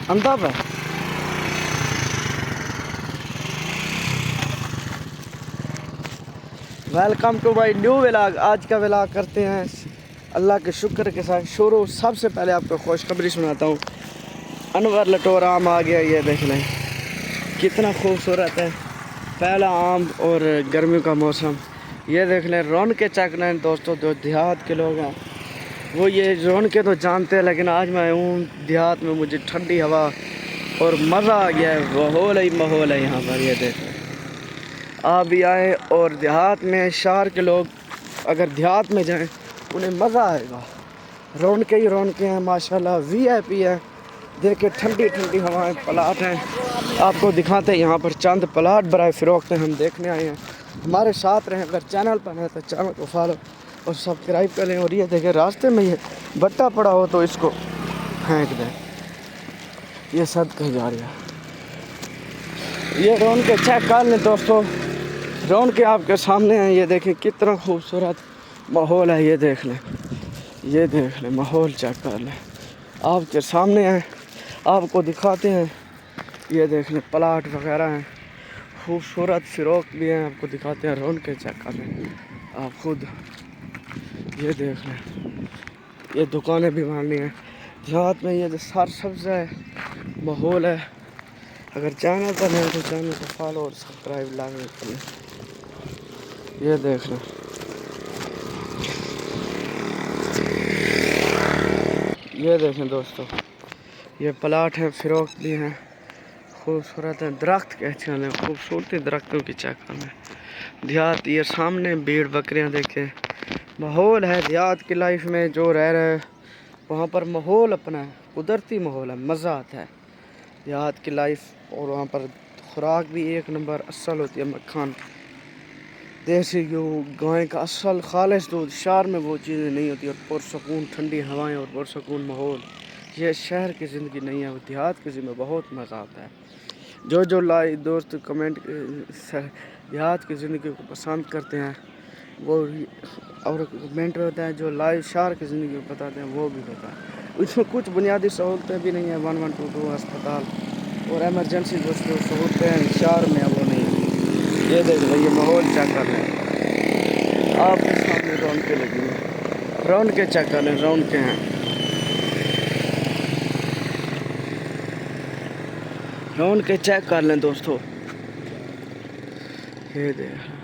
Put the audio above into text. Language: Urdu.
اندھا پہ welcome to my new vlog. آج کا ولاگ کرتے ہیں اللہ کے شکر کے ساتھ شروع. سب سے پہلے آپ کو خوشخبری سناتا ہوں. انور لٹور آم آ گیا. یہ دیکھ لیں کتنا خوبصورت ہے. پہلا آم اور گرمیوں کا موسم. یہ دیکھ لیں رونقیں چیک لیں دوستوں. جو دیہات کے لوگ ہیں وہ یہ رونقیں تو جانتے ہیں, لیکن آج میں ہوں دیہات میں. مجھے ٹھنڈی ہوا اور مزہ آ گیا ہے. ماحول ہی ماحول ہے یہاں پر. یہ دیکھ لیں آپ بھی آئیں. اور دیہات میں شہر کے لوگ اگر دیہات میں جائیں انہیں مزہ آئے گا. رونقیں ہی رونقیں ہیں ماشاءاللہ. وی آئی پی ہے. دیکھیں ٹھنڈی ٹھنڈی ہوائیں. پلاٹ ہیں آپ کو دکھاتے ہیں. یہاں پر چند پلاٹ برائے فروخت ہیں. ہم دیکھنے آئے ہیں. ہمارے ساتھ رہیں. اگر چینل پر ہیں تو چینل کو فالو اور سبسکرائب کریں. اور یہ دیکھیں راستے میں یہ بٹا پڑا ہو تو اس کو پھینک دیں. یہ صدقہ جاریہ ہے. یہ رونقیں چیک کر لیں دوستوں. رونقیں آپ کے سامنے ہیں. یہ دیکھیں کتنا خوبصورت ماحول ہے. یہ دیکھ لیں. یہ دیکھ لیں ماحول چیک کر لیں. آپ کے سامنے ہیں. آپ کو دکھاتے ہیں. یہ دیکھ لیں پلاٹ وغیرہ ہیں. خوبصورت فروخت بھی ہیں. آپ کو دکھاتے ہیں. رونقیں چیک کر لیں آپ خود. یہ دیکھ لیں یہ دکانیں بھی ماننی ہیں. دیہات میں یہ سر سبز ہے ماحول ہے. اگر چینل پر ہیں تو چینل کو فالو اور سبسکرائب لازمی کریں. یہ دیکھ لیں. یہ دیکھیں دوستو یہ پلاٹ ہیں. فروخت بھی ہیں. خوبصورت ہیں. درخت کہتے ہیں خوبصورتی درختوں کی چیک کرنا ہے. دیہات یہ سامنے بھیڑ بکریاں دیکھیں. ماحول ہے دیہات کی لائف میں. جو رہ رہے وہاں پر ماحول اپنا ہے. قدرتی ماحول ہے. مزہ آتا ہے دیہات کی لائف. اور وہاں پر خوراک بھی ایک نمبر اصل ہوتی ہے. مکھن دیسی گیہوں گائے کا اصل خالص دودھ. شہر میں وہ چیزیں نہیں ہوتی. اور پرسکون ٹھنڈی ہوائیں اور پرسکون ماحول. یہ شہر کی زندگی نہیں ہے. دیہات کی زندگی میں بہت مزہ آتا ہے. جو دوست کمنٹ دیہات کی زندگی کو پسند کرتے ہیں وہ اور کمنٹ ہوتا ہے. جو لائیو شہر کی زندگی کو بتاتے ہیں وہ بھی ہوتا ہے. اس میں کچھ بنیادی سہولتیں بھی نہیں ہیں. 1122 ہسپتال اور ایمرجنسی جو سہولتیں ہیں شہر میں وہ نہیں ہیں. یہ دیکھ لیں یہ ماحول چیک کر لیں. آپ کے سامنے رونقیں لگی ہیں. رونقیں چیک کر لیں. رونقیں ہیں. رونقیں چیک کر لیں دوستو. یہ دیکھ